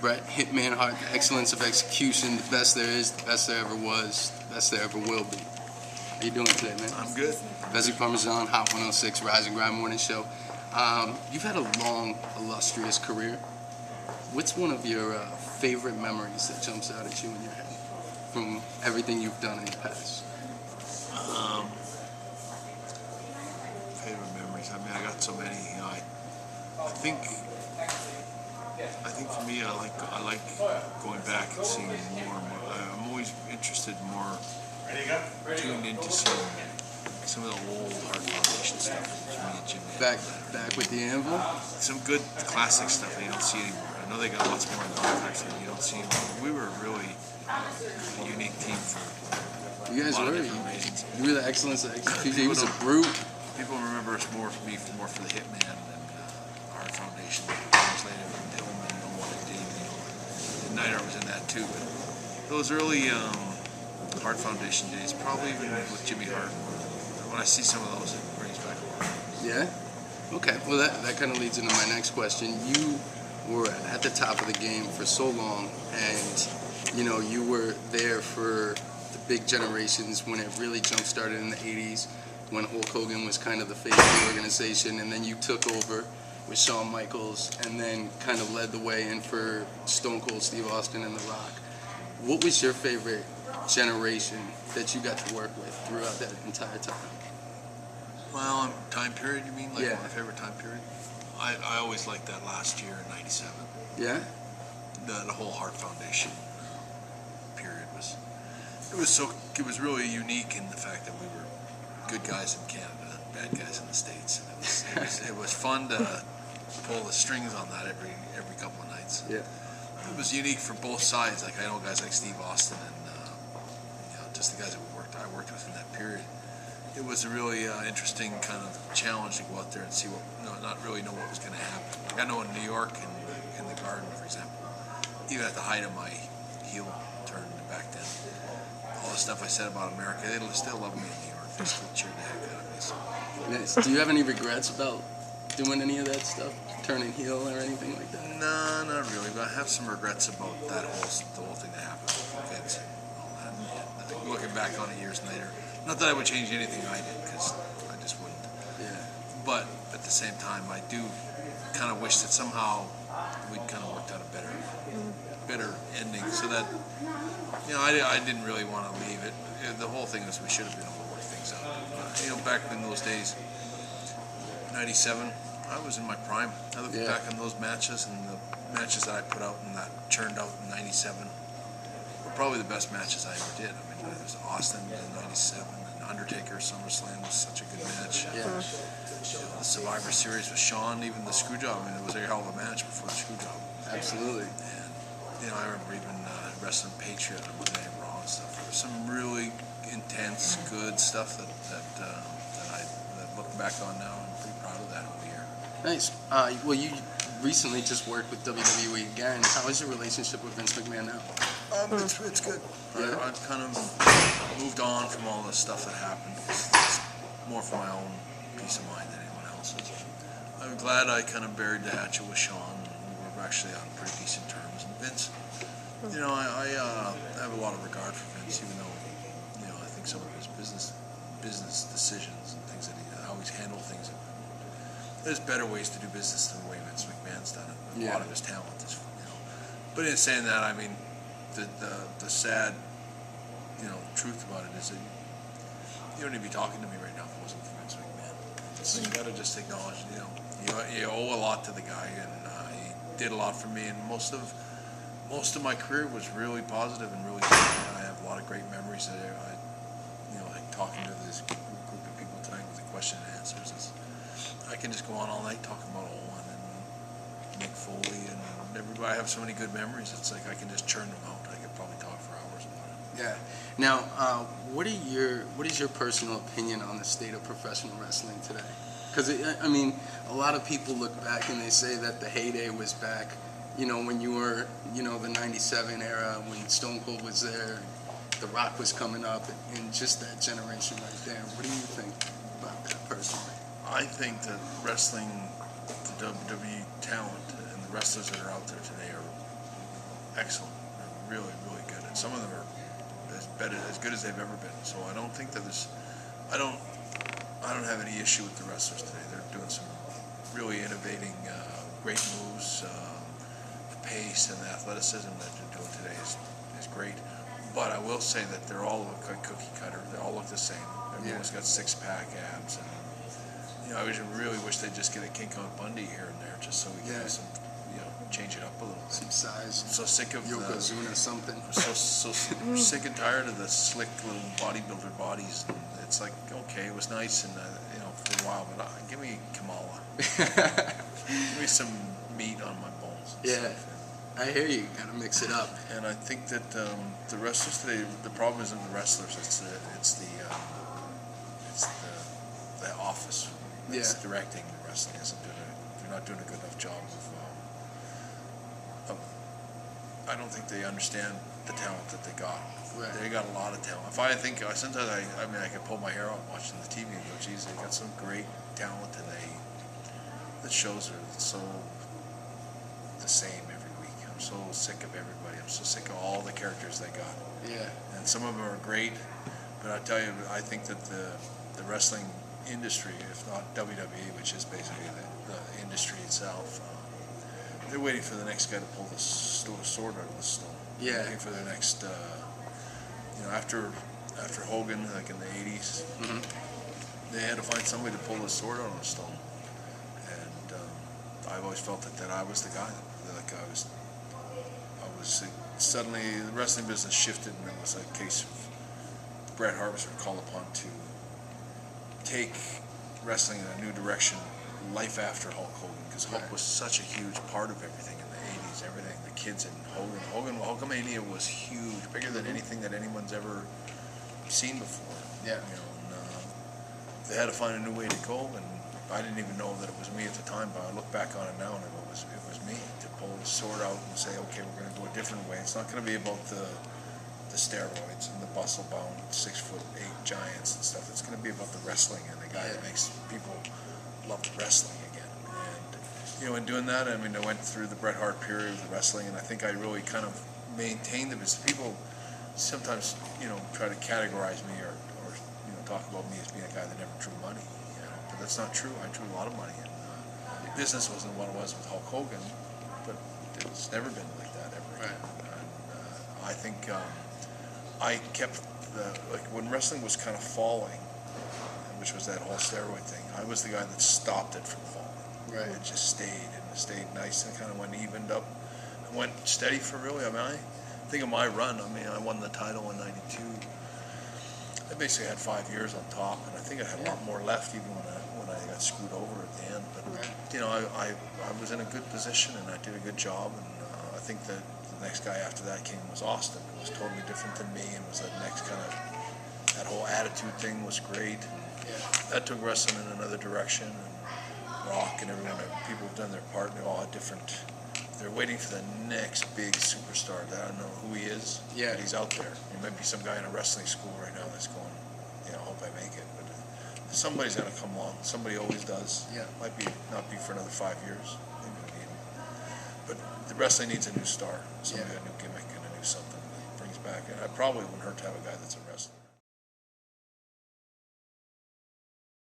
Bret, Hitman, Hart, the excellence of execution, the best there is, the best there ever was, the best there ever will be. How you doing today, man? I'm good. Vezzy Parmesan, Hot 106, Rise and Grind Morning Show. You've had a long, illustrious career. What's one of your favorite memories that jumps out at you in your head from everything you've done in the past? Favorite memories. I mean, I got so many. You know, I think for me, I like going back and seeing more and more. I'm always interested, more tuned into some of the old Hart Foundation stuff. Me and Jimmy. Back with the anvil? Some good classic stuff that you don't see anymore. I know they got lots more in the archives that you don't see anymore. We were really a unique team for you guys a lot were. of different reasons. You were the excellence of execution. He was a brute. People remember us more for the Hitman than Hart Foundation. Translated from Hillman and what it did. You know, Nighthawk was in that too. But those early Hart Foundation days, probably even with Jimmy Hart. When I see some of those, it brings back a lot. Yeah? Okay, well that kind of leads into my next question. You were at the top of the game for so long, and you know, you were there for the big generations when it really jump-started in the 80s, when Hulk Hogan was kind of the face of the organization, and then you took over with Shawn Michaels, and then kind of led the way in for Stone Cold Steve Austin and The Rock. What was your favorite generation that you got to work with throughout that entire time? Well, time period, you mean? Like Yeah. my favorite time period? I always liked that last year in '97. Yeah? The whole Hart Foundation period it was really unique in the fact that we were good guys in Canada, bad guys in the States. And it was fun to pull the strings on that every couple of nights. Yeah. It was unique for both sides. Like I know guys like Steve Austin and you know, just the guys that I worked with in that period. It was a really interesting kind of challenge to go out there and see not really know what was going to happen. Like I know in New York in the Garden, for example, even at the height of my heel turn back then, all the stuff I said about America, they still love me in New York. They still cheer the heck out of me. So. Nice. Do you have any regrets about doing any of that stuff, turning heel or anything like that? No, not really. But I have some regrets about the whole thing that happened with Vince and all that. And looking back on it years later, not that I would change anything I did, because I just wouldn't. Yeah. But at the same time, I do kind of wish that somehow we'd kind of worked out a better ending, so that you know I didn't really want to leave it. The whole thing was we should have been able to work things out. You know, back in those days, '97, I was in my prime. I look back on those matches and the matches that I put out and that churned out in '97 were probably the best matches I ever did. I mean, there was Austin in '97 and Undertaker SummerSlam was such a good match. Yeah. You know, the Survivor Series with Shawn, even the Screwjob. I mean, it was a hell of a match before the Screwjob. Absolutely. And you know, I remember even wrestling Patriot on Monday Night Raw and stuff. There was some really intense, good stuff that looking back on now, I'm pretty proud of that whole year. Nice. Well, you recently just worked with WWE again. How is your relationship with Vince McMahon now? It's good. Yeah. I've kind of moved on from all the stuff that happened. It's more for my own peace of mind than anyone else's. I'm glad I kind of buried the hatchet with Shawn, and we were actually on pretty decent terms. And Vince, you know, I have a lot of regard for Vince, even though, you know, I think some of his business decisions and things that how he's handled things. There's better ways to do business than the way Vince McMahon's done it. A lot of his talent is, you know. But in saying that, I mean, the sad, you know, truth about it is that you don't need to be talking to me right now if it wasn't for Vince McMahon. So you got to just acknowledge, you know, you owe a lot to the guy, and he did a lot for me. And most of my career was really positive and really good. I have a lot of great memories there. You know, like talking to this group of people tonight with the question and answers. I can just go on all night talking about Owen and Mick Foley and everybody. I have so many good memories. It's like I can just churn them out. I could probably talk for hours about it. Yeah. Now, what is your personal opinion on the state of professional wrestling today? Because I mean, a lot of people look back and they say that the heyday was back. You know, when you were, you know, the '97 era when Stone Cold was there, The Rock was coming up, and just that generation right there. What do you think about that personally? I think that wrestling, the WWE talent, and the wrestlers that are out there today are excellent. They're really, really good. And some of them are as good as they've ever been. So I don't think that I don't, I don't have any issue with the wrestlers today. They're doing some really innovating, great moves. The pace and the athleticism that they're doing today is great. But I will say that they're all look like cookie cutter. They all look the same. Everyone's got six-pack abs, and I really wish they'd just get a King Kong Bundy here and there, just so we can have some, change it up a little. Some size. I'm so sick of Yokozuna something. I'm so sick and tired of the slick little bodybuilder bodies. And it's like, okay, it was nice and for a while, but give me Kamala. Give me some meat on my bones. Yeah. I hear you. Gotta mix it up. And I think that the wrestlers today, the problem isn't the wrestlers. It's the office that's directing the wrestling. They're not doing a good enough job of. I don't think they understand the talent that they got. Right. They got a lot of talent. Sometimes I can pull my hair out watching the TV and go, geez, they got some great talent, and the shows are so the same every week. I'm so sick of everybody. I'm so sick of all the characters they got. Yeah. And some of them are great, but I tell you, I think that the wrestling industry, if not WWE, which is basically the industry itself, they're waiting for the next guy to pull the sword out of the stone. Yeah. Waiting for their next, after Hogan, like in the 80s, they had to find somebody to pull the sword out of the stone. And I've always felt that I was the guy. Like I was suddenly the wrestling business shifted, and it was a case of Bret Hart was called upon to take wrestling in a new direction, life after Hulk Hogan, because Hulk was such a huge part of everything in the 80s, everything, the kids in Hulkamania was huge, bigger than anything that anyone's ever seen before. Yeah. They had to find a new way to go, and I didn't even know that it was me at the time, but I look back on it now, and it was me to pull the sword out and say, okay, we're going to go a different way. It's not going to be about the steroids and the bustle-bound 6'8" giants and stuff. It's going to be about the wrestling and the guy that makes people love wrestling again. And in doing that, I went through the Bret Hart period of the wrestling, and I think I really kind of maintained them. As people sometimes try to categorize me or talk about me as being a guy that never drew money, but that's not true. I drew a lot of money, and business wasn't what it was with Hulk Hogan, but it's never been like that ever again. Right. And I think I kept when wrestling was kind of falling, which was that whole steroid thing, I was the guy that stopped it from falling. Right. It just stayed nice and kind of went evened up. I went steady for really. I think of my run. I won the title in '92. I basically had 5 years on top, and I think I had a lot more left even when I got screwed over at the end. But I was in a good position, and I did a good job. And I think that the next guy after that came was Austin, who was totally different than me, and was that next kind of that whole attitude thing was great. And that took wrestling in another direction. And Rock and everyone, people have done their part. They all had different. They're waiting for the next big superstar. I don't know who he is. Yeah. But he's out there. There might be some guy in a wrestling school right now that's going, I hope I make it. But somebody's going to come along. Somebody always does. Yeah. Might not be for another 5 years. Maybe. But the wrestling needs a new star. Somebody, a new gimmick and a new something that brings back. And I probably wouldn't hurt to have a guy that's a wrestler.